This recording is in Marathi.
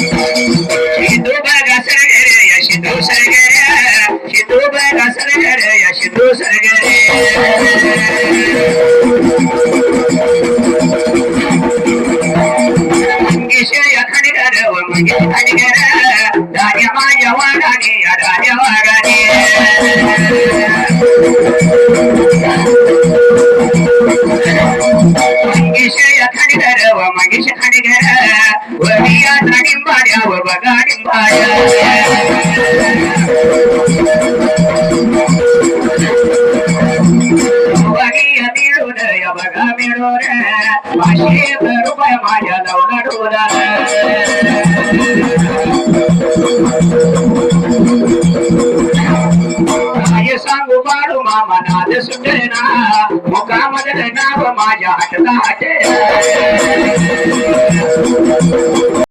शितू बघा सरगरे या शितू सरगरे शितू बघा सरगरे या शितू सरगरे मंगेश या खडगर व मंगेश खडगर राजा माझ्या वागाने या राजा वागाने मंगेश या खडगर व मंगेश खडगर वरिया डिंबाड्या व बघा डिंबाड्या वरिया मिळून या बघा मिळून 500 रुपये माझ्या लावला डोला काय सांगू बाळू मामा नाद सुटले